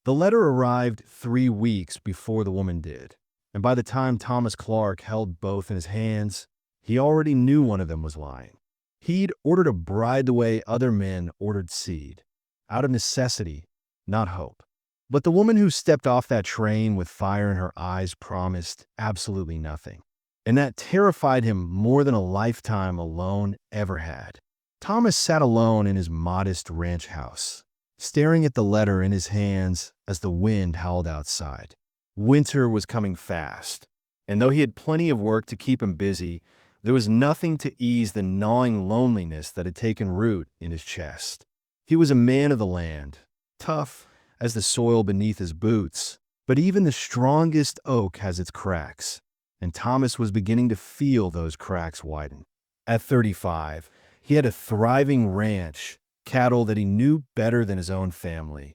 The letter arrived 3 weeks before the woman did, and by the time Thomas Clark held both in his hands, he already knew one of them was lying. He'd ordered a bride the way other men ordered seed, out of necessity, not hope. But the woman who stepped off that train with fire in her eyes promised absolutely nothing. And that terrified him more than a lifetime alone ever had. Thomas sat alone in his modest ranch house, staring at the letter in his hands as the wind howled outside. Winter was coming fast, and though he had plenty of work to keep him busy, there was nothing to ease the gnawing loneliness that had taken root in his chest. He was a man of the land, tough as the soil beneath his boots, but even the strongest oak has its cracks, and Thomas was beginning to feel those cracks widen. At 35, he had a thriving ranch, cattle that he knew better than his own family,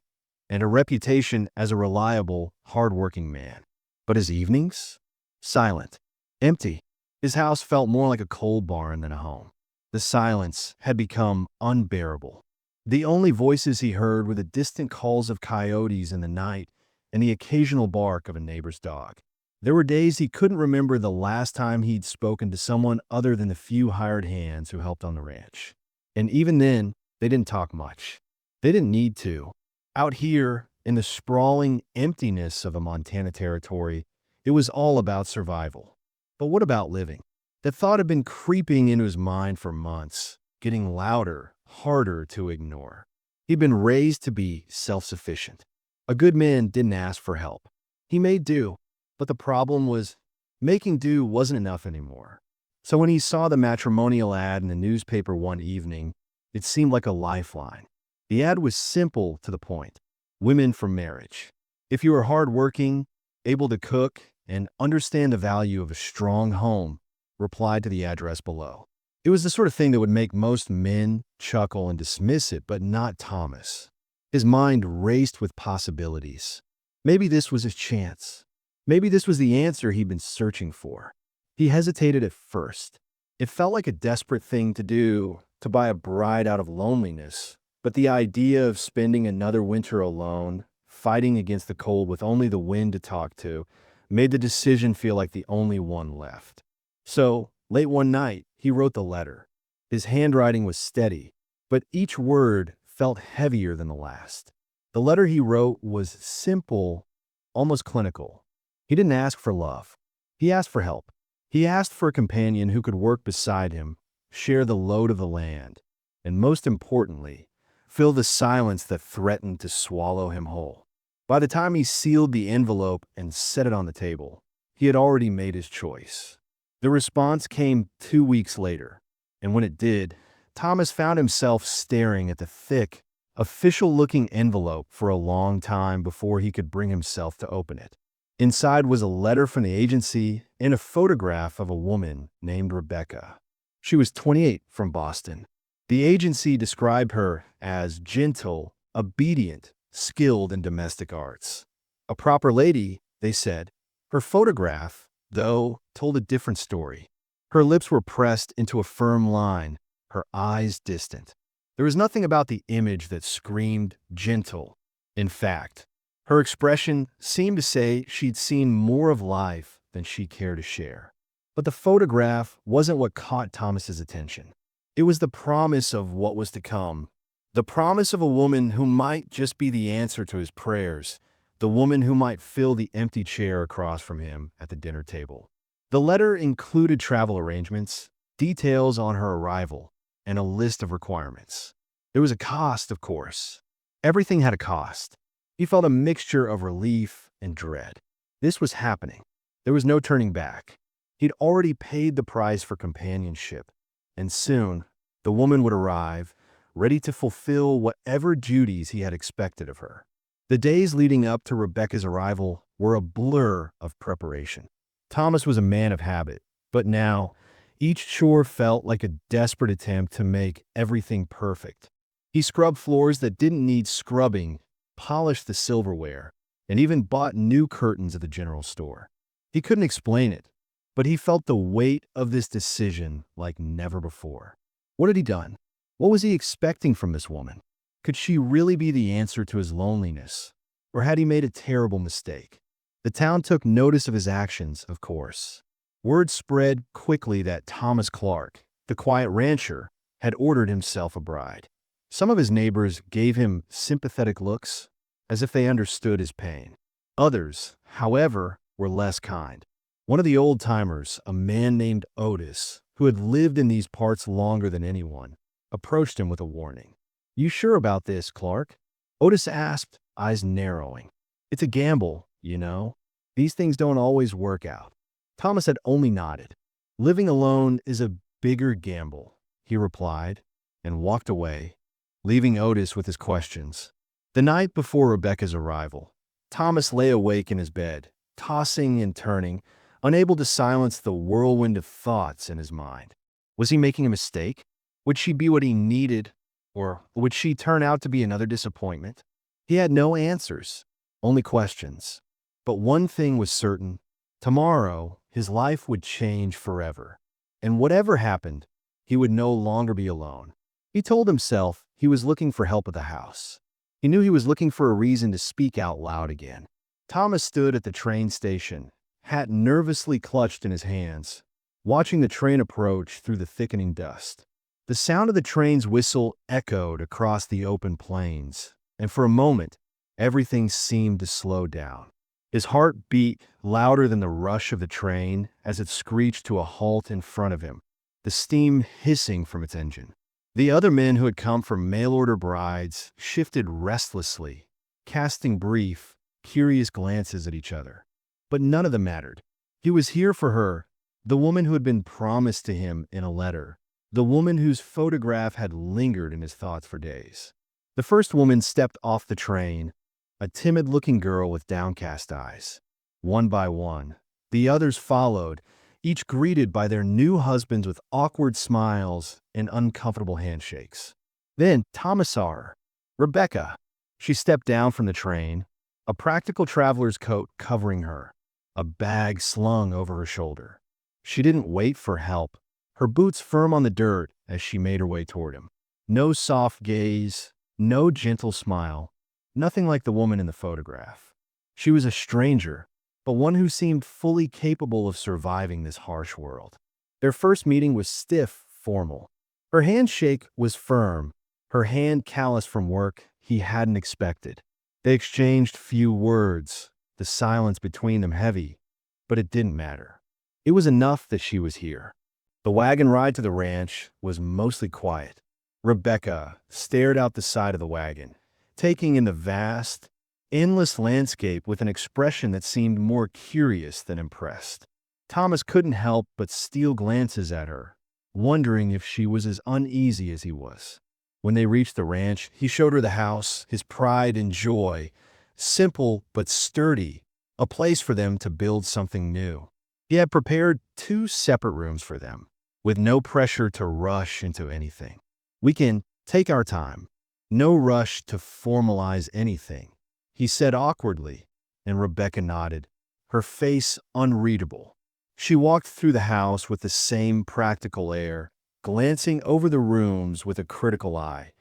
and a reputation as a reliable, hard-working man. But his evenings? Silent. Empty. His house felt more like a coal barn than a home. The silence had become unbearable. The only voices he heard were the distant calls of coyotes in the night and the occasional bark of a neighbor's dog. There were days he couldn't remember the last time he'd spoken to someone other than the few hired hands who helped on the ranch. And even then, they didn't talk much. They didn't need to. Out here, in the sprawling emptiness of a Montana territory, it was all about survival. But what about living? That thought had been creeping into his mind for months, getting louder, harder to ignore. He'd been raised to be self-sufficient. A good man didn't ask for help. He made do, but the problem was making do wasn't enough anymore. So when he saw the matrimonial ad in the newspaper one evening, it seemed like a lifeline. The ad was simple to the point. Women for marriage. If you were hardworking, able to cook, and understand the value of a strong home, reply to the address below. It was the sort of thing that would make most men chuckle and dismiss it, but not Thomas. His mind raced with possibilities. Maybe this was his chance. Maybe this was the answer he'd been searching for. He hesitated at first. It felt like a desperate thing to do, to buy a bride out of loneliness, but the idea of spending another winter alone, fighting against the cold with only the wind to talk to, made the decision feel like the only one left. So, late one night, he wrote the letter. His handwriting was steady, but each word felt heavier than the last. The letter he wrote was simple, almost clinical. He didn't ask for love. He asked for help. He asked for a companion who could work beside him, share the load of the land, and most importantly, fill the silence that threatened to swallow him whole. By the time he sealed the envelope and set it on the table, he had already made his choice. The response came 2 weeks later, and when it did, Thomas found himself staring at the thick, official-looking envelope for a long time before he could bring himself to open it. Inside was a letter from the agency and a photograph of a woman named Rebecca. She was 28, from Boston. The agency described her as gentle, obedient, skilled in domestic arts. A proper lady, they said. Her photograph, though, told a different story. Her lips were pressed into a firm line, her eyes distant. There was nothing about the image that screamed gentle. In fact, her expression seemed to say she'd seen more of life than she cared to share. But the photograph wasn't what caught Thomas's attention. It was the promise of what was to come. The promise of a woman who might just be the answer to his prayers, the woman who might fill the empty chair across from him at the dinner table. The letter included travel arrangements, details on her arrival, and a list of requirements. There was a cost, of course. Everything had a cost. He felt a mixture of relief and dread. This was happening. There was no turning back. He'd already paid the price for companionship, and soon the woman would arrive, ready to fulfill whatever duties he had expected of her. The days leading up to Rebecca's arrival were a blur of preparation. Thomas was a man of habit, but now each chore felt like a desperate attempt to make everything perfect. He scrubbed floors that didn't need scrubbing, polished the silverware, and even bought new curtains at the general store. He couldn't explain it, but he felt the weight of this decision like never before. What had he done? What was he expecting from this woman? Could she really be the answer to his loneliness? Or had he made a terrible mistake? The town took notice of his actions, of course. Word spread quickly that Thomas Clark, the quiet rancher, had ordered himself a bride. Some of his neighbors gave him sympathetic looks, as if they understood his pain. Others, however, were less kind. One of the old-timers, a man named Otis, who had lived in these parts longer than anyone, approached him with a warning. "You sure about this, Clark?" Otis asked, eyes narrowing. "It's a gamble, you know. These things don't always work out." Thomas had only nodded. "Living alone is a bigger gamble," he replied, and walked away, leaving Otis with his questions. The night before Rebecca's arrival, Thomas lay awake in his bed, tossing and turning, unable to silence the whirlwind of thoughts in his mind. Was he making a mistake? Would she be what he needed, or would she turn out to be another disappointment? He had no answers, only questions. But one thing was certain: tomorrow, his life would change forever. And whatever happened, he would no longer be alone. He told himself he was looking for help at the house. He knew he was looking for a reason to speak out loud again. Thomas stood at the train station, hat nervously clutched in his hands, watching the train approach through the thickening dust. The sound of the train's whistle echoed across the open plains, and for a moment, everything seemed to slow down. His heart beat louder than the rush of the train as it screeched to a halt in front of him, the steam hissing from its engine. The other men who had come for mail-order brides shifted restlessly, casting brief, curious glances at each other. But none of them mattered. He was here for her, the woman who had been promised to him in a letter, the woman whose photograph had lingered in his thoughts for days. The first woman stepped off the train, a timid-looking girl with downcast eyes. One by one, the others followed, each greeted by their new husbands with awkward smiles and uncomfortable handshakes. Then Thomas saw her, Rebecca. She stepped down from the train, a practical traveler's coat covering her, a bag slung over her shoulder. She didn't wait for help, her boots firm on the dirt as she made her way toward him. No soft gaze, no gentle smile, nothing like the woman in the photograph. She was a stranger, but one who seemed fully capable of surviving this harsh world. Their first meeting was stiff, formal. Her handshake was firm, her hand calloused from work he hadn't expected. They exchanged few words, the silence between them heavy, but it didn't matter. It was enough that she was here. The wagon ride to the ranch was mostly quiet. Rebecca stared out the side of the wagon, taking in the vast, endless landscape with an expression that seemed more curious than impressed. Thomas couldn't help but steal glances at her, wondering if she was as uneasy as he was. When they reached the ranch, he showed her the house, his pride and joy, simple but sturdy, a place for them to build something new. He had prepared 2 separate rooms for them, with no pressure to rush into anything. "We can take our time. No rush to formalize anything," he said awkwardly, and Rebecca nodded, her face unreadable. She walked through the house with the same practical air, glancing over the rooms with a critical eye,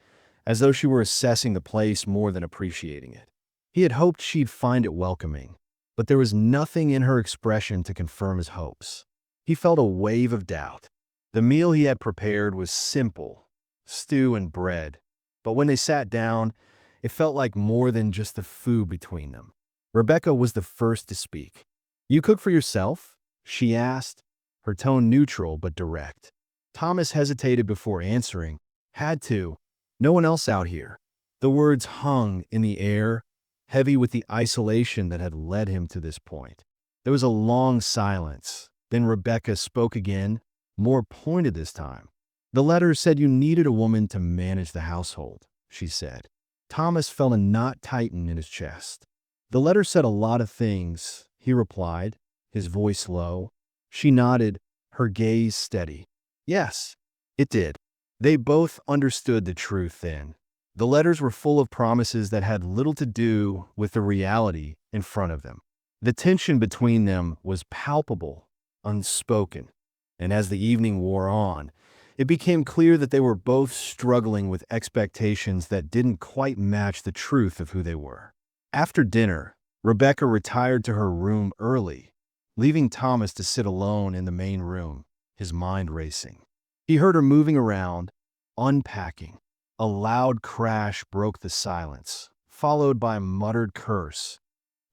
as though she were assessing the place more than appreciating it. He had hoped she'd find it welcoming, but there was nothing in her expression to confirm his hopes. He felt a wave of doubt. The meal he had prepared was simple, stew and bread, but when they sat down, it felt like more than just the food between them. Rebecca was the first to speak. "You cook for yourself?" she asked, her tone neutral but direct. Thomas hesitated before answering. "Had to. No one else out here." The words hung in the air, heavy with the isolation that had led him to this point. There was a long silence. Then Rebecca spoke again, more pointed this time. "The letter said you needed a woman to manage the household," she said. Thomas felt a knot tighten in his chest. "The letter said a lot of things," he replied, his voice low. She nodded, her gaze steady. "Yes, it did." They both understood the truth then. The letters were full of promises that had little to do with the reality in front of them. The tension between them was palpable, unspoken, and as the evening wore on, it became clear that they were both struggling with expectations that didn't quite match the truth of who they were. After dinner, Rebecca retired to her room early, leaving Thomas to sit alone in the main room, his mind racing. He heard her moving around, unpacking. A loud crash broke the silence, followed by a muttered curse,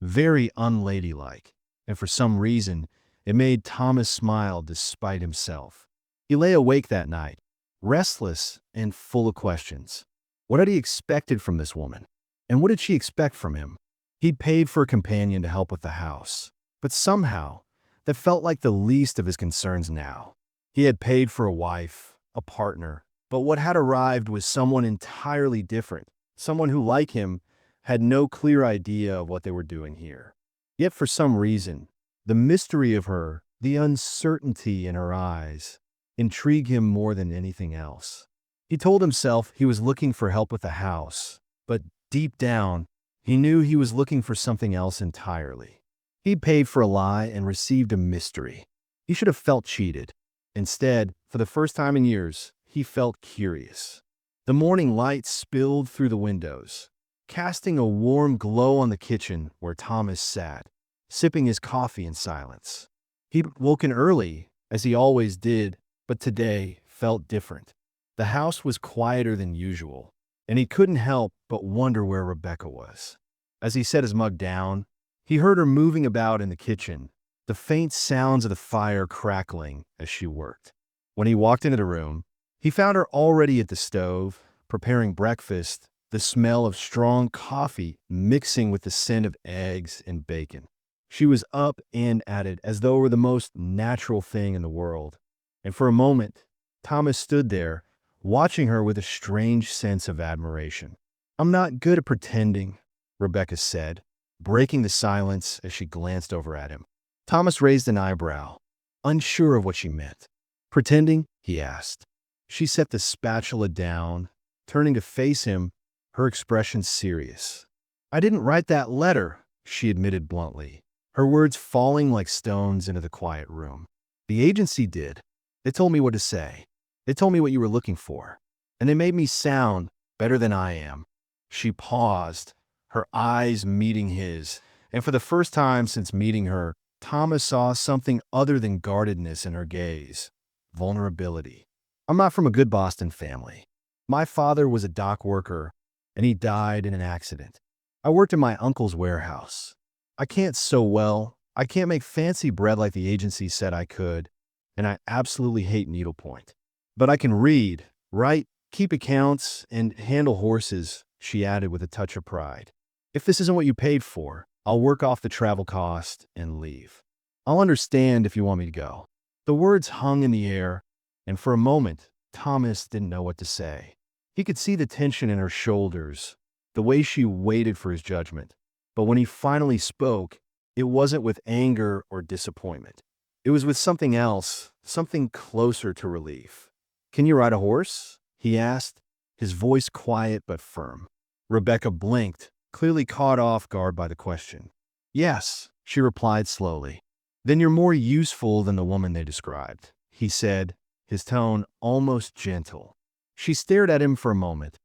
very unladylike, and for some reason, it made Thomas smile despite himself. He lay awake that night, restless and full of questions. What had he expected from this woman? And what did she expect from him? He'd paid for a companion to help with the house, but somehow, that felt like the least of his concerns now. He had paid for a wife, a partner, but what had arrived was someone entirely different, someone who, like him, had no clear idea of what they were doing here. Yet for some reason, the mystery of her, the uncertainty in her eyes, intrigued him more than anything else. He told himself he was looking for help with the house, but deep down, he knew he was looking for something else entirely. He'd paid for a lie and received a mystery. He should have felt cheated. Instead, for the first time in years, he felt curious. The morning light spilled through the windows, casting a warm glow on the kitchen where Thomas sat, sipping his coffee in silence. He'd woken early, as he always did, but today felt different. The house was quieter than usual, and he couldn't help but wonder where Rebecca was. As he set his mug down, he heard her moving about in the kitchen, the faint sounds of the fire crackling as she worked. When he walked into the room, he found her already at the stove, preparing breakfast, the smell of strong coffee mixing with the scent of eggs and bacon. She was up and at it as though it were the most natural thing in the world. And for a moment, Thomas stood there, watching her with a strange sense of admiration. "I'm not good at pretending," Rebecca said, breaking the silence as she glanced over at him. Thomas raised an eyebrow, unsure of what she meant. "Pretending?" he asked. She set the spatula down, turning to face him, her expression serious. "I didn't write that letter," she admitted bluntly, her words falling like stones into the quiet room. "The agency did. They told me what to say. They told me what you were looking for. And they made me sound better than I am." She paused, her eyes meeting his, and for the first time since meeting her, Thomas saw something other than guardedness in her gaze. Vulnerability. "I'm not from a good Boston family. My father was a dock worker, and he died in an accident. I worked in my uncle's warehouse. I can't sew well. I can't make fancy bread like the agency said I could, and I absolutely hate needlepoint. But I can read, write, keep accounts, and handle horses," she added with a touch of pride. "If this isn't what you paid for, I'll work off the travel cost and leave. I'll understand if you want me to go." The words hung in the air, and for a moment, Thomas didn't know what to say. He could see the tension in her shoulders, the way she waited for his judgment. But when he finally spoke, it wasn't with anger or disappointment. It was with something else, something closer to relief. "Can you ride a horse?" he asked, his voice quiet but firm. Rebecca blinked, clearly caught off guard by the question. "Yes," she replied slowly. "Then you're more useful than the woman they described," he said, his tone almost gentle. She stared at him for a moment,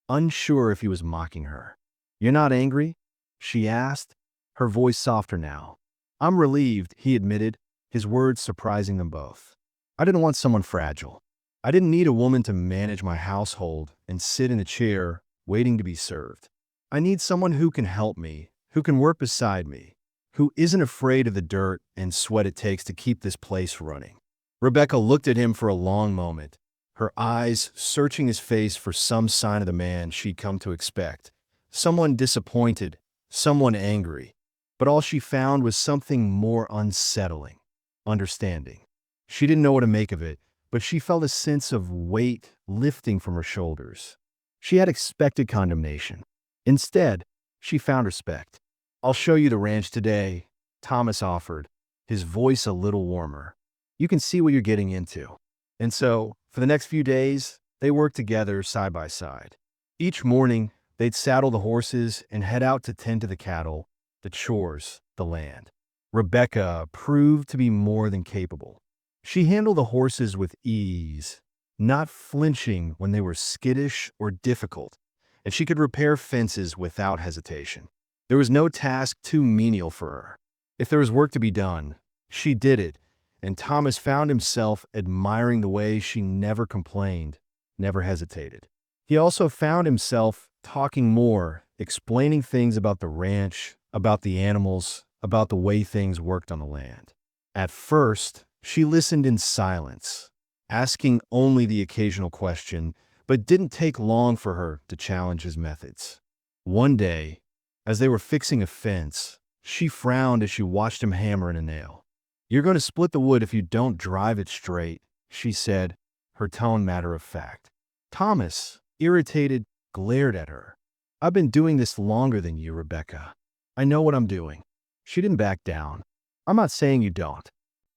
unsure if he was mocking her. "You're not angry?" she asked, her voice softer now. "I'm relieved," he admitted, his words surprising them both. "I didn't want someone fragile. I didn't need a woman to manage my household and sit in a chair waiting to be served. I need someone who can help me, who can work beside me, who isn't afraid of the dirt and sweat it takes to keep this place running." Rebecca looked at him for a long moment, her eyes searching his face for some sign of the man she'd come to expect. Someone disappointed, someone angry. But all she found was something more unsettling, understanding. She didn't know what to make of it, but she felt a sense of weight lifting from her shoulders. She had expected condemnation. Instead, she found respect. "I'll show you the ranch today," Thomas offered, his voice a little warmer. "You can see what you're getting into." And so, for the next few days, they worked together side by side. Each morning, they'd saddle the horses and head out to tend to the cattle, the chores, the land. Rebecca proved to be more than capable. She handled the horses with ease, not flinching when they were skittish or difficult, and she could repair fences without hesitation. There was no task too menial for her. If there was work to be done, she did it, and Thomas found himself admiring the way she never complained, never hesitated. He also found himself talking more, explaining things about the ranch, about the animals, about the way things worked on the land. At first, she listened in silence, asking only the occasional question, but didn't take long for her to challenge his methods. One day, as they were fixing a fence, she frowned as she watched him hammer in a nail. "You're going to split the wood if you don't drive it straight," she said, her tone matter of fact. Thomas, irritated, glared at her. "I've been doing this longer than you, Rebecca. I know what I'm doing." She didn't back down. "I'm not saying you don't.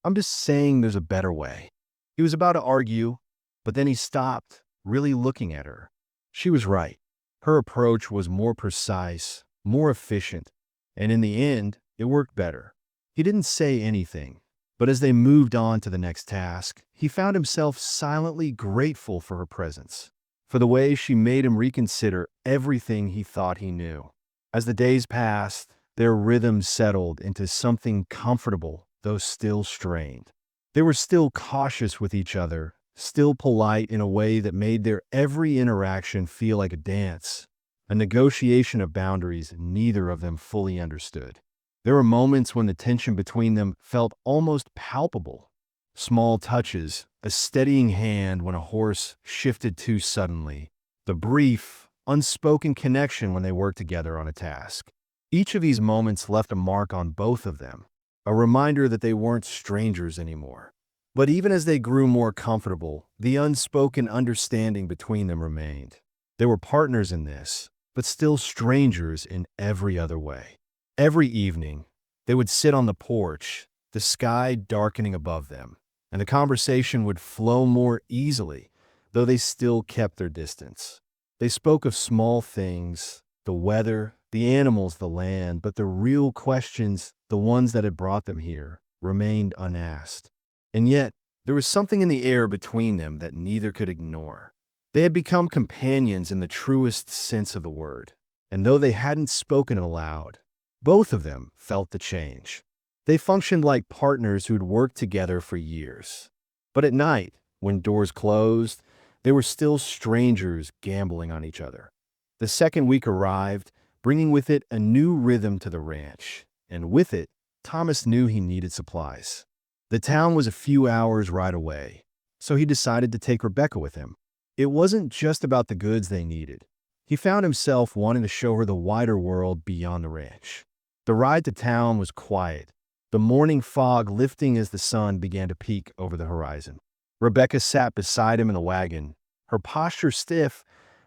I'm just saying there's a better way." He was about to argue, but then he stopped, really looking at her. She was right. Her approach was more precise, more efficient, and in the end, it worked better. He didn't say anything, but as they moved on to the next task, he found himself silently grateful for her presence, for the way she made him reconsider everything he thought he knew. As the days passed, their rhythm settled into something comfortable, though still strained. They were still cautious with each other, still polite in a way that made their every interaction feel like a dance, a negotiation of boundaries neither of them fully understood. There were moments when the tension between them felt almost palpable. Small touches, a steadying hand when a horse shifted too suddenly, the brief, unspoken connection when they worked together on a task. Each of these moments left a mark on both of them, a reminder that they weren't strangers anymore. But even as they grew more comfortable, the unspoken understanding between them remained. They were partners in this, but still strangers in every other way. Every evening, they would sit on the porch, the sky darkening above them, and the conversation would flow more easily, though they still kept their distance. They spoke of small things, the weather, the animals, the land, but the real questions, the ones that had brought them here, remained unasked. And yet, there was something in the air between them that neither could ignore. They had become companions in the truest sense of the word, and though they hadn't spoken aloud, both of them felt the change. They functioned like partners who'd worked together for years. But at night, when doors closed, they were still strangers gambling on each other. The second week arrived, bringing with it a new rhythm to the ranch, and with it, Thomas knew he needed supplies. The town was a few hours' ride away, so he decided to take Rebecca with him. It wasn't just about the goods they needed. He found himself wanting to show her the wider world beyond the ranch. The ride to town was quiet, the morning fog lifting as the sun began to peek over the horizon. Rebecca sat beside him in the wagon, her posture stiff,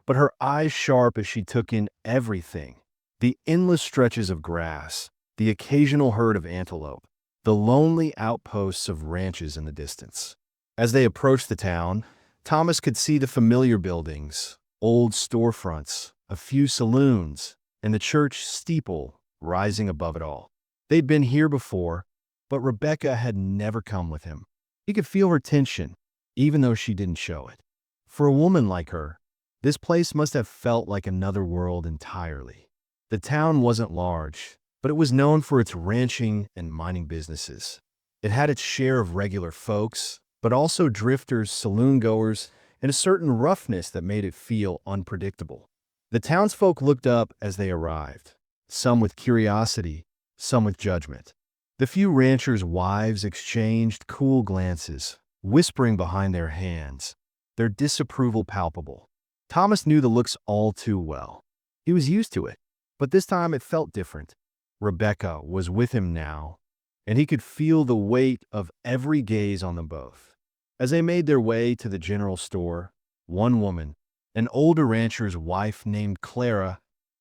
but her eyes sharp as she took in everything. The endless stretches of grass, the occasional herd of antelope, the lonely outposts of ranches in the distance. As they approached the town, Thomas could see the familiar buildings, old storefronts, a few saloons, and the church steeple rising above it all. They'd been here before, but Rebecca had never come with him. He could feel her tension, even though she didn't show it. For a woman like her, this place must have felt like another world entirely. The town wasn't large, but it was known for its ranching and mining businesses. It had its share of regular folks, but also drifters, saloon-goers, and a certain roughness that made it feel unpredictable. The townsfolk looked up as they arrived, some with curiosity, some with judgment. The few ranchers' wives exchanged cool glances, whispering behind their hands, their disapproval palpable. Thomas knew the looks all too well. He was used to it, but this time it felt different. Rebecca was with him now, and he could feel the weight of every gaze on them both. As they made their way to the general store, one woman, an older rancher's wife named Clara,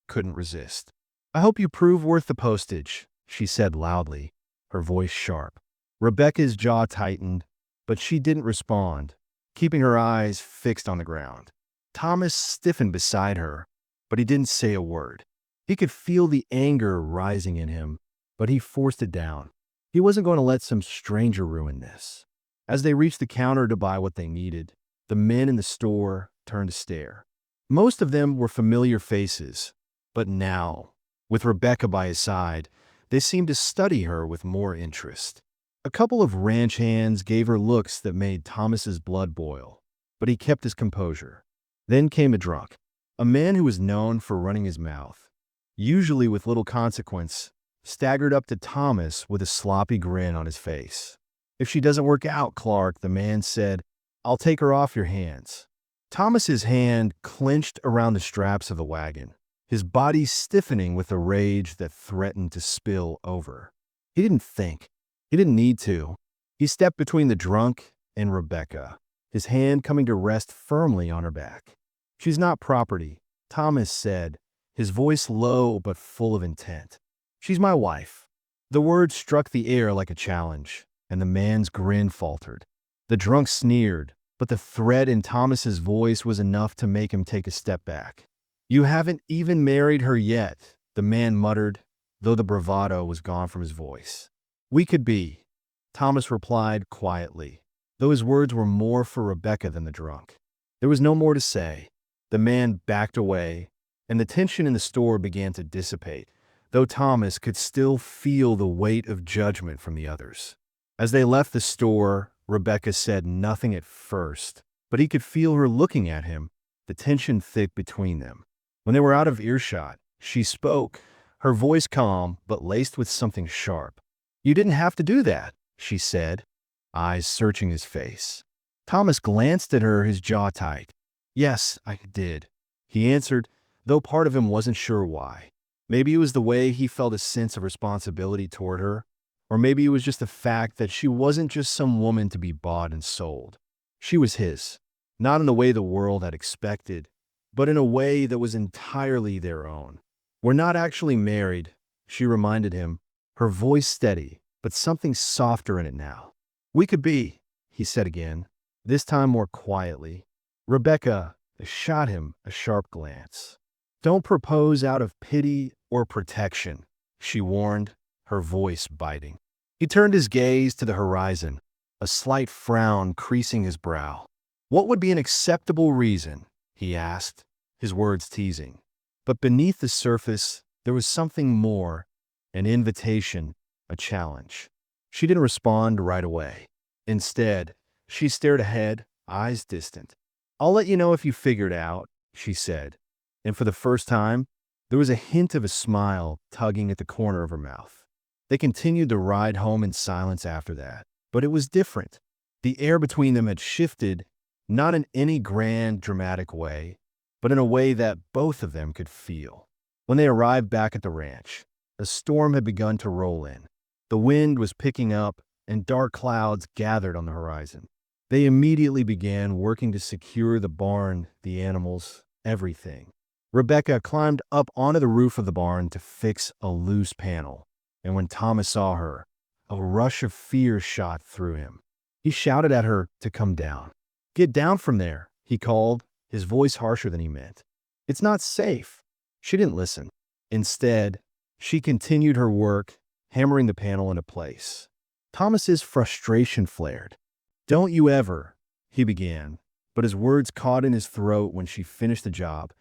couldn't resist. "I hope you prove worth the postage," she said loudly, her voice sharp. Rebecca's jaw tightened, but she didn't respond, keeping her eyes fixed on the ground. Thomas stiffened beside her, but he didn't say a word. He could feel the anger rising in him, but he forced it down. He wasn't going to let some stranger ruin this. As they reached the counter to buy what they needed, the men in the store turned to stare. Most of them were familiar faces, but now, With Rebecca by his side, they seemed to study her with more interest. A couple of ranch hands gave her looks that made Thomas's blood boil, but he kept his composure. Then came a drunk, a man who was known for running his mouth, usually with little consequence, staggered up to Thomas with a sloppy grin on his face. "If she doesn't work out, Clark," the man said, "I'll take her off your hands." Thomas's hand clenched around the straps of the wagon, his body stiffening with a rage that threatened to spill over. He didn't think. He didn't need to. He stepped between the drunk and Rebecca, his hand coming to rest firmly on her back. "She's not property," Thomas said, his voice low but full of intent. "She's my wife." The words struck the air like a challenge, and the man's grin faltered. The drunk sneered, but the threat in Thomas's voice was enough to make him take a step back. "You haven't even married her yet," the man muttered, though the bravado was gone from his voice. "We could be," Thomas replied quietly, though his words were more for Rebecca than the drunk. There was no more to say. The man backed away, and the tension in the store began to dissipate, though Thomas could still feel the weight of judgment from the others. As they left the store, Rebecca said nothing at first, but he could feel her looking at him, the tension thick between them. When they were out of earshot, she spoke, her voice calm but laced with something sharp. "You didn't have to do that," she said, eyes searching his face. Thomas glanced at her, his jaw tight. "Yes, I did," he answered, though part of him wasn't sure why. Maybe it was the way he felt a sense of responsibility toward her, or maybe it was just the fact that she wasn't just some woman to be bought and sold. She was his, not in the way the world had expected, but in a way that was entirely their own. "We're not actually married," she reminded him, her voice steady, but something softer in it now. "We could be," he said again, this time more quietly. Rebecca shot him a sharp glance. "Don't propose out of pity or protection," she warned, her voice biting. He turned his gaze to the horizon, a slight frown creasing his brow. "What would be an acceptable reason?" he asked, his words teasing. But beneath the surface, there was something more, an invitation, a challenge. She didn't respond right away. Instead, she stared ahead, eyes distant. "I'll let you know if you figure it out," she said, and for the first time, there was a hint of a smile tugging at the corner of her mouth. They continued the ride home in silence after that, but it was different. The air between them had shifted, not in any grand, dramatic way, but in a way that both of them could feel. When they arrived back at the ranch, a storm had begun to roll in. The wind was picking up, and dark clouds gathered on the horizon. They immediately began working to secure the barn, the animals, everything. Rebecca climbed up onto the roof of the barn to fix a loose panel, and when Thomas saw her, a rush of fear shot through him. He shouted at her to come down. "Get down from there," he called, his voice harsher than he meant. "It's not safe." She didn't listen. Instead, she continued her work, hammering the panel into place. Thomas's frustration flared. "Don't you ever," he began, but his words caught in his throat when she finished the job,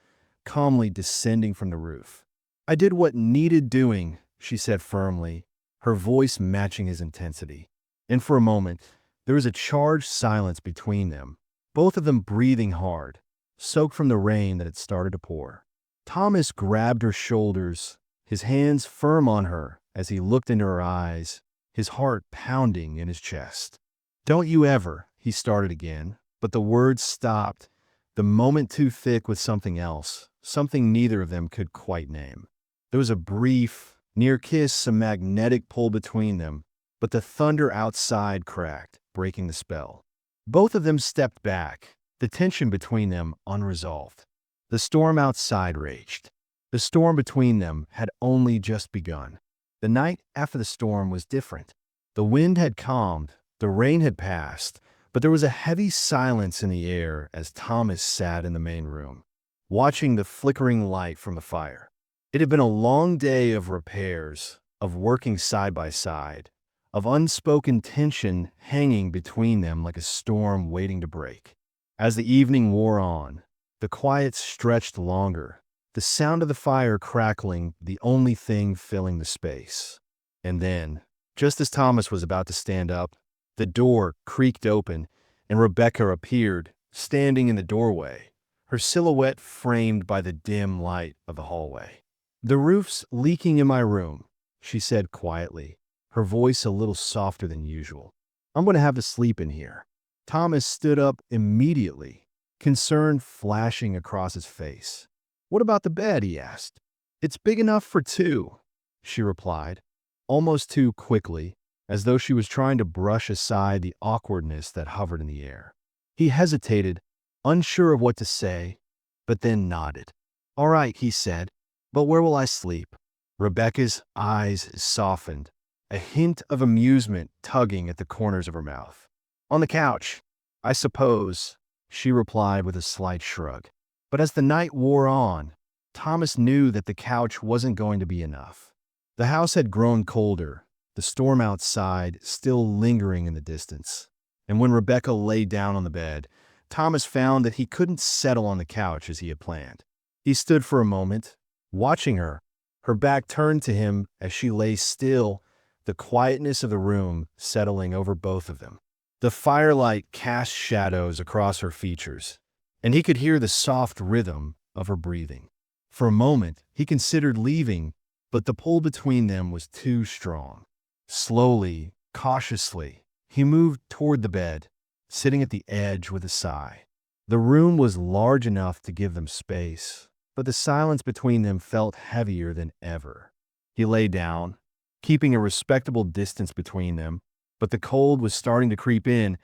calmly descending from the roof. "I did what needed doing," she said firmly, her voice matching his intensity. And for a moment, there was a charged silence between them, both of them breathing hard, soaked from the rain that had started to pour. Thomas grabbed her shoulders, his hands firm on her as he looked into her eyes, his heart pounding in his chest. "Don't you ever," he started again, but the words stopped, the moment too thick with something else, something neither of them could quite name. There was a brief, near kiss, a magnetic pull between them, but the thunder outside cracked, breaking the spell. Both of them stepped back, the tension between them unresolved. The storm outside raged. The storm between them had only just begun. The night after the storm was different. The wind had calmed, the rain had passed, but there was a heavy silence in the air as Thomas sat in the main room, watching the flickering light from the fire. It had been a long day of repairs, of working side by side, of unspoken tension hanging between them like a storm waiting to break. As the evening wore on, the quiet stretched longer, the sound of the fire crackling the only thing filling the space. And then, just as Thomas was about to stand up, the door creaked open and Rebecca appeared, standing in the doorway, her silhouette framed by the dim light of the hallway. "The roof's leaking in my room," she said quietly, her voice a little softer than usual. "I'm going to have to sleep in here." Thomas stood up immediately, concern flashing across his face. "What about the bed?" he asked. "It's big enough for two," she replied, almost too quickly, as though she was trying to brush aside the awkwardness that hovered in the air. He hesitated, unsure of what to say, but then nodded. "All right," he said, "but where will I sleep?" Rebecca's eyes softened, a hint of amusement tugging at the corners of her mouth. "On the couch, I suppose," she replied with a slight shrug. But as the night wore on, Thomas knew that the couch wasn't going to be enough. The house had grown colder, the storm outside still lingering in the distance. And when Rebecca lay down on the bed, Thomas found that he couldn't settle on the couch as he had planned. He stood for a moment, watching her, her back turned to him as she lay still, the quietness of the room settling over both of them. The firelight cast shadows across her features, and he could hear the soft rhythm of her breathing. For a moment, he considered leaving, but the pull between them was too strong. Slowly, cautiously, he moved toward the bed, sitting at the edge with a sigh. The room was large enough to give them space, but the silence between them felt heavier than ever. He lay down, keeping a respectable distance between them, but the cold was starting to creep in,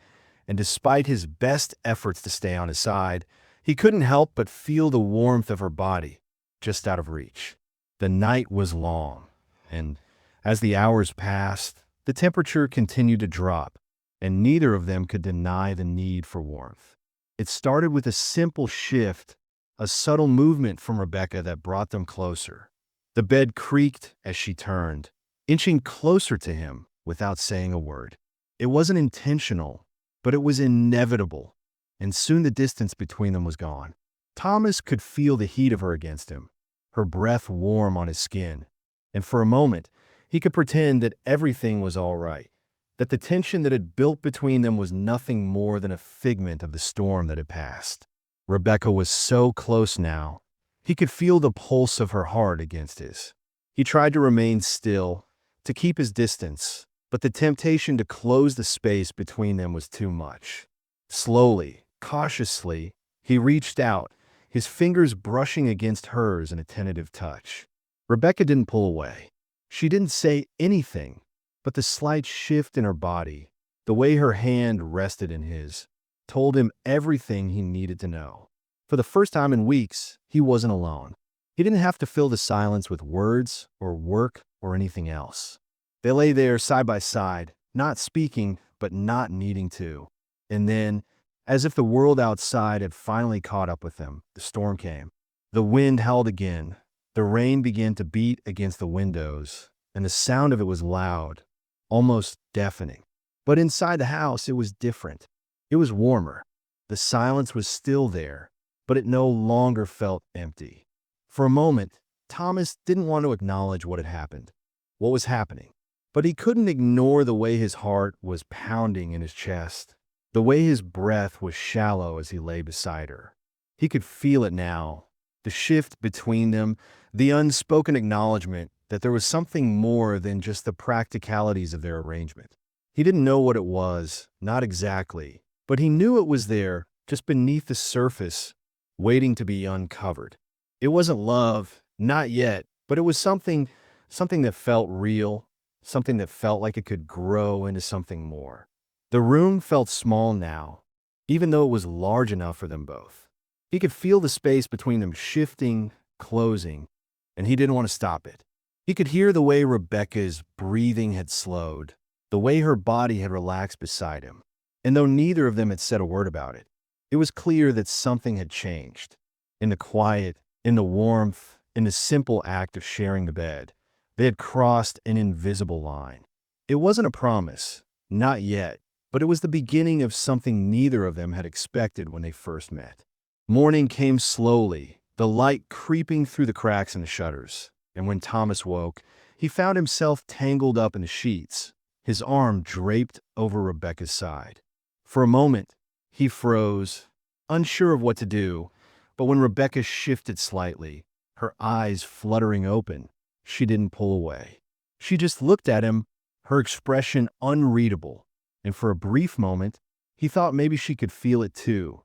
and despite his best efforts to stay on his side, he couldn't help but feel the warmth of her body, just out of reach. The night was long, and as the hours passed, the temperature continued to drop, and neither of them could deny the need for warmth. It started with a simple shift, a subtle movement from Rebecca that brought them closer. The bed creaked as she turned, inching closer to him without saying a word. It wasn't intentional, but it was inevitable, and soon the distance between them was gone. Thomas could feel the heat of her against him, her breath warm on his skin, and for a moment, he could pretend that everything was all right, that the tension that had built between them was nothing more than a figment of the storm that had passed. Rebecca was so close now, he could feel the pulse of her heart against his. He tried to remain still, to keep his distance, but the temptation to close the space between them was too much. Slowly, cautiously, he reached out, his fingers brushing against hers in a tentative touch. Rebecca didn't pull away. She didn't say anything, but the slight shift in her body, the way her hand rested in his, told him everything he needed to know. For the first time in weeks, he wasn't alone. He didn't have to fill the silence with words or work or anything else. They lay there side by side, not speaking, but not needing to. And then, as if the world outside had finally caught up with them, the storm came. The wind howled again. The rain began to beat against the windows, and the sound of it was loud, almost deafening. But inside the house, it was different. It was warmer. The silence was still there, but it no longer felt empty. For a moment, Thomas didn't want to acknowledge what had happened, what was happening. But he couldn't ignore the way his heart was pounding in his chest, the way his breath was shallow as he lay beside her. He could feel it now, the shift between them, the unspoken acknowledgement that there was something more than just the practicalities of their arrangement. He didn't know what it was, not exactly, but he knew it was there, just beneath the surface, waiting to be uncovered. It wasn't love, not yet, but it was something that felt real, something that felt like it could grow into something more. The room felt small now, even though it was large enough for them both. He could feel the space between them shifting, closing, and he didn't want to stop it. He could hear the way Rebecca's breathing had slowed, the way her body had relaxed beside him. And though neither of them had said a word about it, it was clear that something had changed. In the quiet, in the warmth, in the simple act of sharing the bed, they had crossed an invisible line. It wasn't a promise, not yet, but it was the beginning of something neither of them had expected when they first met. Morning came slowly, the light creeping through the cracks in the shutters. And when Thomas woke, he found himself tangled up in the sheets, his arm draped over Rebecca's side. For a moment, he froze, unsure of what to do, but when Rebecca shifted slightly, her eyes fluttering open, she didn't pull away. She just looked at him, her expression unreadable, and for a brief moment, he thought maybe she could feel it too.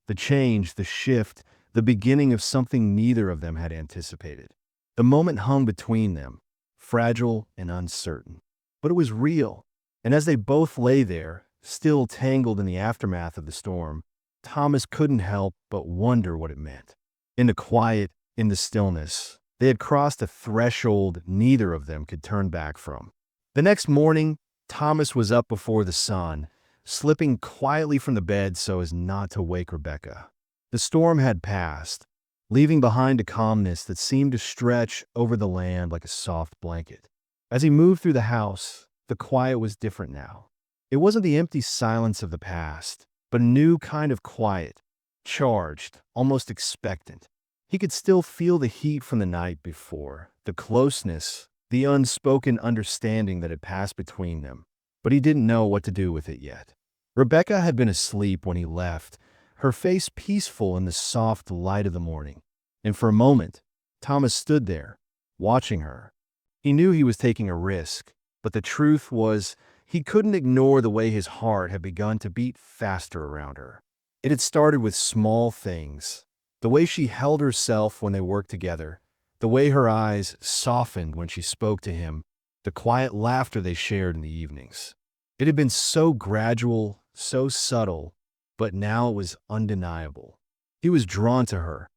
The change, the shift, the beginning of something neither of them had anticipated. The moment hung between them, fragile and uncertain. But it was real, and as they both lay there, still tangled in the aftermath of the storm, Thomas couldn't help but wonder what it meant. In the quiet, in the stillness, they had crossed a threshold neither of them could turn back from. The next morning, Thomas was up before the sun, slipping quietly from the bed so as not to wake Rebecca. The storm had passed, leaving behind a calmness that seemed to stretch over the land like a soft blanket. As he moved through the house, the quiet was different now. It wasn't the empty silence of the past, but a new kind of quiet, charged, almost expectant. He could still feel the heat from the night before, the closeness, the unspoken understanding that had passed between them, but he didn't know what to do with it yet. Rebecca had been asleep when he left, her face peaceful in the soft light of the morning. And for a moment, Thomas stood there, watching her. He knew he was taking a risk, but the truth was he couldn't ignore the way his heart had begun to beat faster around her. It had started with small things, the way she held herself when they worked together, the way her eyes softened when she spoke to him, the quiet laughter they shared in the evenings. It had been so gradual, so subtle, but now it was undeniable. He was drawn to her,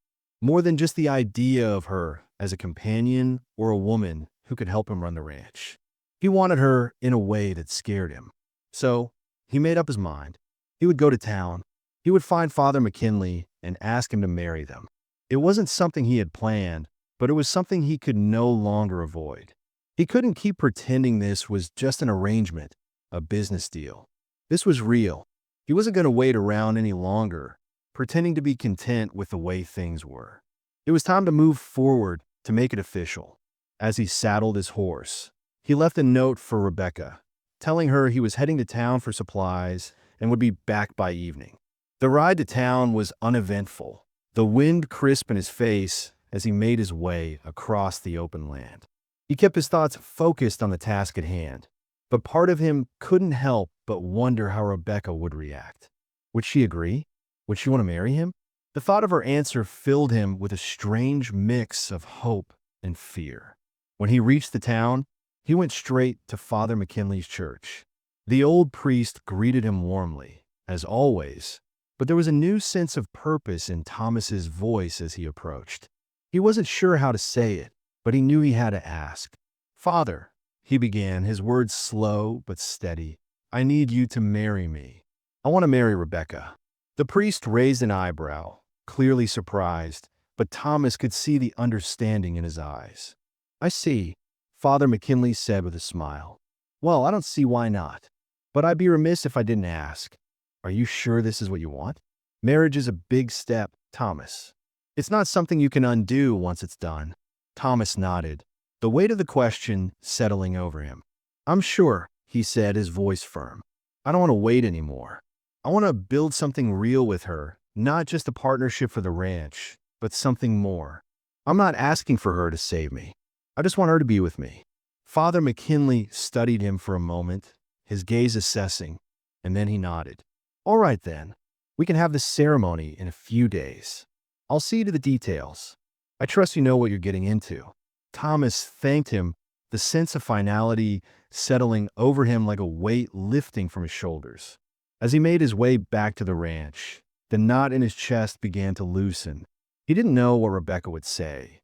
more than just the idea of her as a companion or a woman who could help him run the ranch. He wanted her in a way that scared him. So he made up his mind. He would go to town. He would find Father McKinley and ask him to marry them. It wasn't something he had planned, but it was something he could no longer avoid. He couldn't keep pretending this was just an arrangement, a business deal. This was real. He wasn't going to wait around any longer, pretending to be content with the way things were. It was time to move forward, to make it official. As he saddled his horse, he left a note for Rebecca, telling her he was heading to town for supplies and would be back by evening. The ride to town was uneventful, the wind crisp in his face as he made his way across the open land. He kept his thoughts focused on the task at hand, but part of him couldn't help but wonder how Rebecca would react. Would she agree? Would she want to marry him? The thought of her answer filled him with a strange mix of hope and fear. When he reached the town, he went straight to Father McKinley's church. The old priest greeted him warmly, as always, but there was a new sense of purpose in Thomas's voice as he approached. He wasn't sure how to say it, but he knew he had to ask. "Father," he began, his words slow but steady, "I need you to marry me. I want to marry Rebecca." The priest raised an eyebrow, clearly surprised, but Thomas could see the understanding in his eyes. "I see," Father McKinley said with a smile. "Well, I don't see why not. But I'd be remiss if I didn't ask. Are you sure this is what you want? Marriage is a big step, Thomas. It's not something you can undo once it's done." Thomas nodded, the weight of the question settling over him. "I'm sure," he said, his voice firm. "I don't want to wait anymore. I want to build something real with her, not just a partnership for the ranch, but something more. I'm not asking for her to save me. I just want her to be with me." Father McKinley studied him for a moment, his gaze assessing, and then he nodded. "All right then. We can have this ceremony in a few days. I'll see to the details. I trust you know what you're getting into." Thomas thanked him, the sense of finality settling over him like a weight lifting from his shoulders. As he made his way back to the ranch, the knot in his chest began to loosen. He didn't know what Rebecca would say,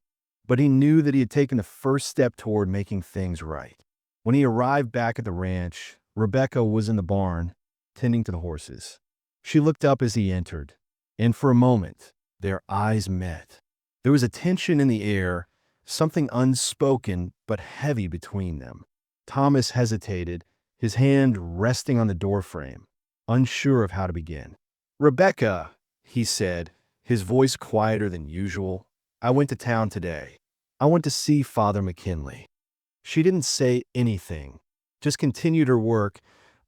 but he knew that he had taken the first step toward making things right. When he arrived back at the ranch, Rebecca was in the barn, tending to the horses. She looked up as he entered, and for a moment, their eyes met. There was a tension in the air, something unspoken but heavy between them. Thomas hesitated, his hand resting on the doorframe, unsure of how to begin. "Rebecca," he said, his voice quieter than usual, I went to town today. I went to see Father McKinley." She didn't say anything, just continued her work,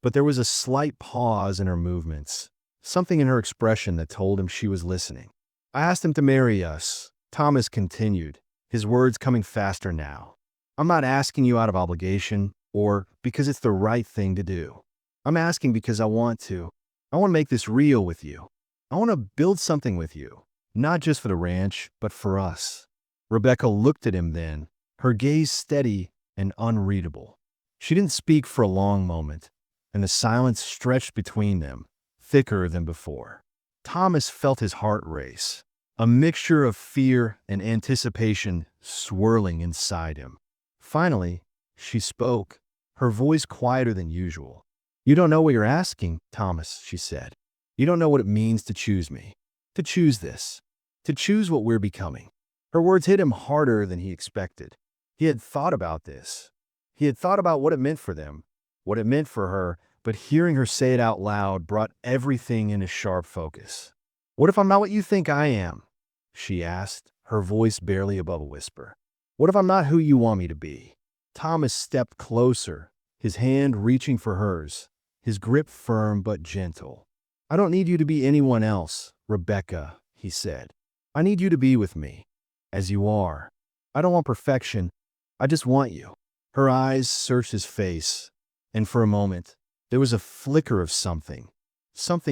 but there was a slight pause in her movements, something in her expression that told him she was listening. "I asked him to marry us," Thomas continued, his words coming faster now. "I'm not asking you out of obligation or because it's the right thing to do. I'm asking because I want to. I want to make this real with you. I want to build something with you, not just for the ranch, but for us." Rebecca looked at him then, her gaze steady and unreadable. She didn't speak for a long moment, and the silence stretched between them, thicker than before. Thomas felt his heart race, a mixture of fear and anticipation swirling inside him. Finally, she spoke, her voice quieter than usual. "You don't know what you're asking, Thomas," she said. "You don't know what it means to choose me, to choose this, to choose what we're becoming." Her words hit him harder than he expected. He had thought about this. He had thought about what it meant for them, what it meant for her, but hearing her say it out loud brought everything into sharp focus. "What if I'm not what you think I am?" she asked, her voice barely above a whisper. "What if I'm not who you want me to be?" Thomas stepped closer, his hand reaching for hers, his grip firm but gentle. "I don't need you to be anyone else, Rebecca," he said. "I need you to be with me, as you are. I don't want perfection. I just want you." Her eyes searched his face, and for a moment, there was a flicker of something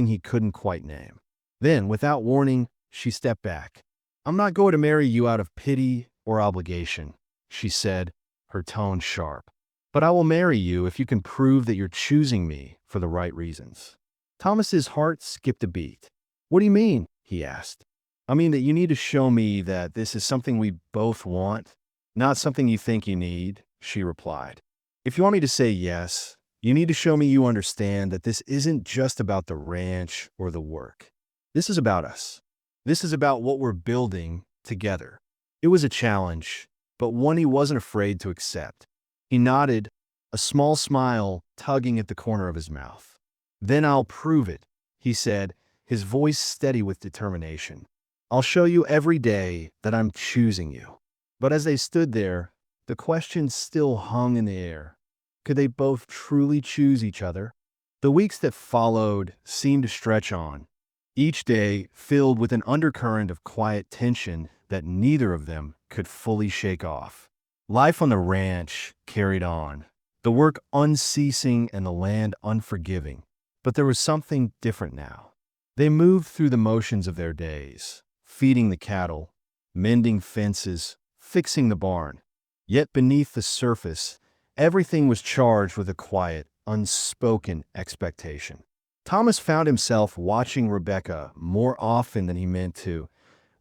he couldn't quite name. Then, without warning, she stepped back. "I'm not going to marry you out of pity or obligation," she said, her tone sharp. "But I will marry you if you can prove that you're choosing me for the right reasons." Thomas's heart skipped a beat. "What do you mean?" he asked. "I mean that you need to show me that this is something we both want, not something you think you need," she replied. "If you want me to say yes, you need to show me you understand that this isn't just about the ranch or the work. This is about us. This is about what we're building together." It was a challenge, but one he wasn't afraid to accept. He nodded, a small smile tugging at the corner of his mouth. "Then I'll prove it," he said, his voice steady with determination. "I'll show you every day that I'm choosing you." But as they stood there, the question still hung in the air. Could they both truly choose each other? The weeks that followed seemed to stretch on, each day filled with an undercurrent of quiet tension that neither of them could fully shake off. Life on the ranch carried on, the work unceasing and the land unforgiving. But there was something different now. They moved through the motions of their days, feeding the cattle, mending fences, fixing the barn. Yet beneath the surface, everything was charged with a quiet, unspoken expectation. Thomas found himself watching Rebecca more often than he meant to,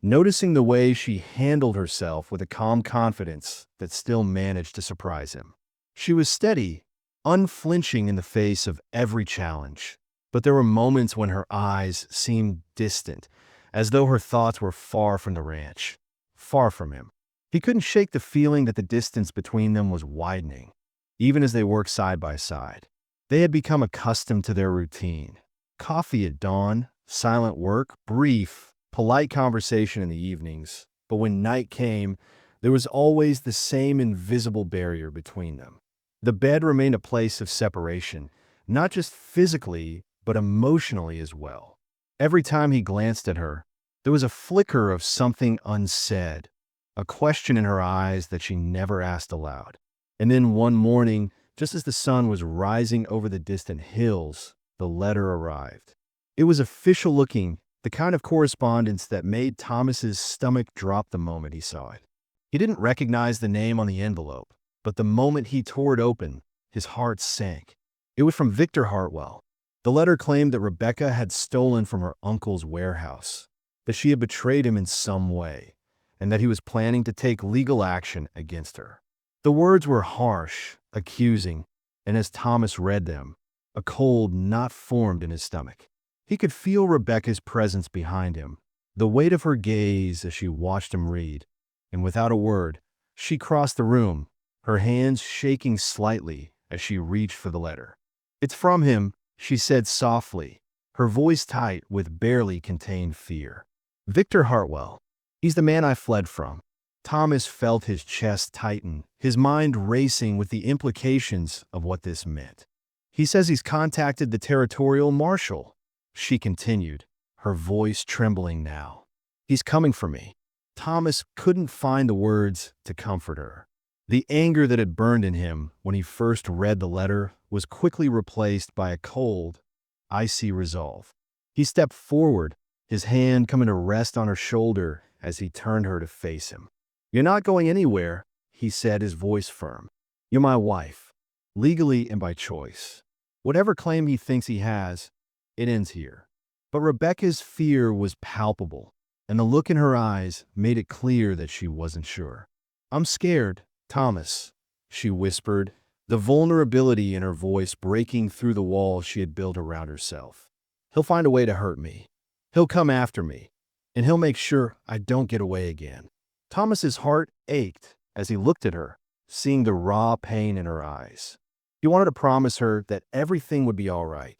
noticing the way she handled herself with a calm confidence that still managed to surprise him. She was steady, unflinching in the face of every challenge, but there were moments when her eyes seemed distant, as though her thoughts were far from the ranch, far from him. He couldn't shake the feeling that the distance between them was widening, even as they worked side by side. They had become accustomed to their routine. Coffee at dawn, silent work, brief, polite conversation in the evenings. But when night came, there was always the same invisible barrier between them. The bed remained a place of separation, not just physically, but emotionally as well. Every time he glanced at her, there was a flicker of something unsaid, a question in her eyes that she never asked aloud. And then one morning, just as the sun was rising over the distant hills, the letter arrived. It was official looking, the kind of correspondence that made Thomas's stomach drop the moment he saw it. He didn't recognize the name on the envelope, but the moment he tore it open, his heart sank. It was from Victor Hartwell. The letter claimed that Rebecca had stolen from her uncle's warehouse, that she had betrayed him in some way, and that he was planning to take legal action against her. The words were harsh, accusing, and as Thomas read them, a cold knot formed in his stomach. He could feel Rebecca's presence behind him, the weight of her gaze as she watched him read, and without a word, she crossed the room, her hands shaking slightly as she reached for the letter. "It's from him," she said softly, her voice tight with barely contained fear. "Victor Hartwell. He's the man I fled from." Thomas felt his chest tighten, his mind racing with the implications of what this meant. "He says he's contacted the territorial marshal," she continued, her voice trembling now. "He's coming for me." Thomas couldn't find the words to comfort her. The anger that had burned in him when he first read the letter was quickly replaced by a cold, icy resolve. He stepped forward, his hand coming to rest on her shoulder as he turned her to face him. "You're not going anywhere," he said, his voice firm. "You're my wife, legally and by choice. Whatever claim he thinks he has, it ends here." But Rebecca's fear was palpable, and the look in her eyes made it clear that she wasn't sure. "I'm scared, Thomas," she whispered, the vulnerability in her voice breaking through the wall she had built around herself. "He'll find a way to hurt me. He'll come after me, and he'll make sure I don't get away again." Thomas's heart ached as he looked at her, seeing the raw pain in her eyes. He wanted to promise her that everything would be all right,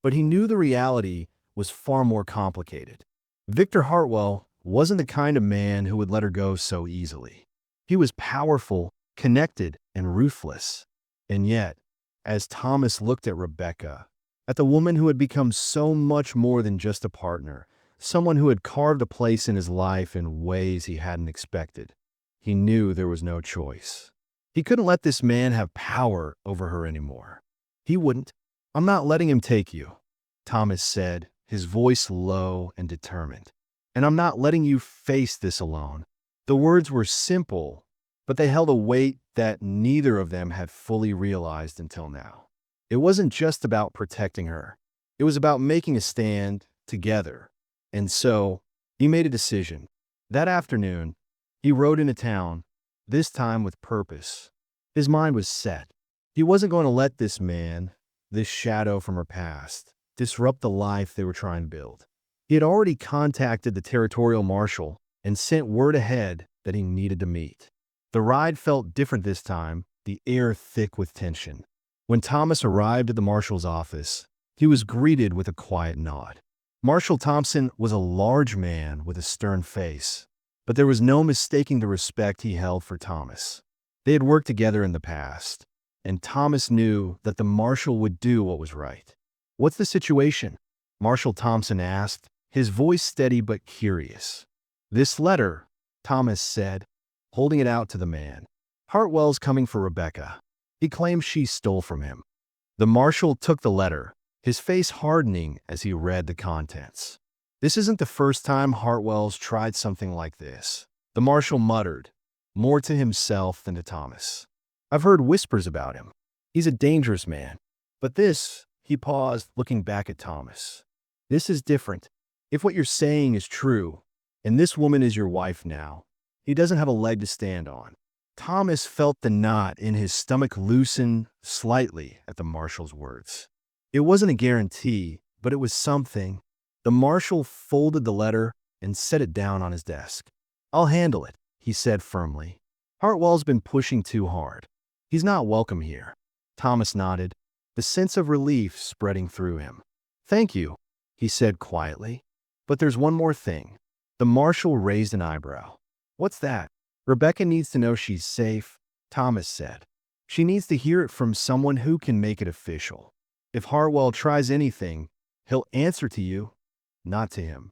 but he knew the reality was far more complicated. Victor Hartwell wasn't the kind of man who would let her go so easily. He was powerful, connected, and ruthless. And yet, as Thomas looked at Rebecca, at the woman who had become so much more than just a partner, someone who had carved a place in his life in ways he hadn't expected, he knew there was no choice. He couldn't let this man have power over her anymore. He wouldn't. "I'm not letting him take you," Thomas said, his voice low and determined. "And I'm not letting you face this alone." The words were simple, but they held a weight that neither of them had fully realized until now. It wasn't just about protecting her. It was about making a stand together. And so, he made a decision. That afternoon, he rode into town, this time with purpose. His mind was set. He wasn't going to let this man, this shadow from her past, disrupt the life they were trying to build. He had already contacted the territorial marshal and sent word ahead that he needed to meet. The ride felt different this time, the air thick with tension. When Thomas arrived at the marshal's office, he was greeted with a quiet nod. Marshal Thompson was a large man with a stern face, but there was no mistaking the respect he held for Thomas. They had worked together in the past, and Thomas knew that the marshal would do what was right. "What's the situation?" Marshal Thompson asked, his voice steady but curious. "This letter," Thomas said, holding it out to the man. "Hartwell's coming for Rebecca. He claims she stole from him." The marshal took the letter, his face hardening as he read the contents. "This isn't the first time Hartwell's tried something like this," the marshal muttered, more to himself than to Thomas. "I've heard whispers about him. He's a dangerous man. But this," he paused, looking back at Thomas, "this is different. If what you're saying is true, and this woman is your wife now, he doesn't have a leg to stand on." Thomas felt the knot in his stomach loosen slightly at the marshal's words. It wasn't a guarantee, but it was something. The marshal folded the letter and set it down on his desk. "I'll handle it," he said firmly. "Hartwell's been pushing too hard. He's not welcome here." Thomas nodded, the sense of relief spreading through him. "Thank you," he said quietly. "But there's one more thing." The marshal raised an eyebrow. "What's that?" "Rebecca needs to know she's safe," Thomas said. "She needs to hear it from someone who can make it official. If Hartwell tries anything, he'll answer to you, not to him."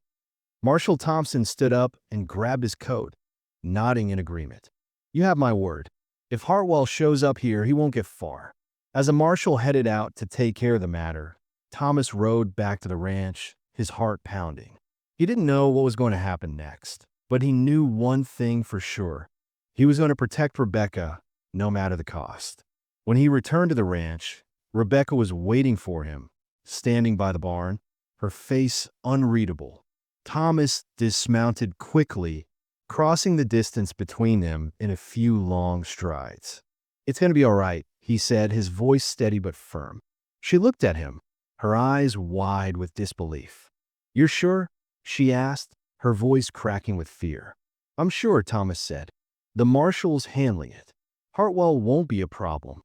Marshal Thompson stood up and grabbed his coat, nodding in agreement. "You have my word. If Hartwell shows up here, he won't get far." As the marshal headed out to take care of the matter, Thomas rode back to the ranch, his heart pounding. He didn't know what was going to happen next, but he knew one thing for sure. He was going to protect Rebecca, no matter the cost. When he returned to the ranch, Rebecca was waiting for him, standing by the barn, her face unreadable. Thomas dismounted quickly, crossing the distance between them in a few long strides. "It's going to be all right," he said, his voice steady but firm. She looked at him, her eyes wide with disbelief. "You're sure?" she asked, her voice cracking with fear. "I'm sure," Thomas said. "The marshal's handling it. Hartwell won't be a problem."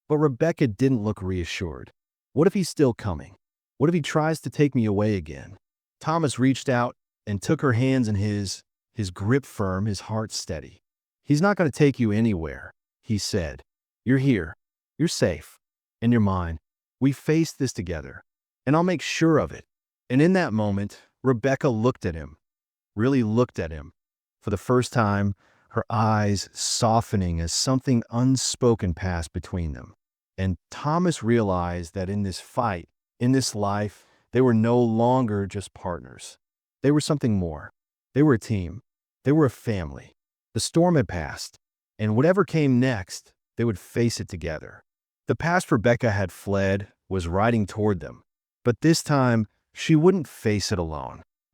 But Rebecca didn't look reassured. "What if he's still coming? What if he tries to take me away again?" Thomas reached out and took her hands in his, his grip firm, his heart steady. "He's not going to take you anywhere," he said. "You're here. You're safe. And you're mine. We faced this together, and I'll make sure of it." And in that moment, Rebecca looked at him, really looked at him. For the first time, her eyes softening as something unspoken passed between them. And Thomas realized that in this fight, in this life, they were no longer just partners. They were something more. They were a team. They were a family. The storm had passed, and whatever came next, they would face it together. The past Rebecca had fled was riding toward them, but this time she wouldn't face it alone.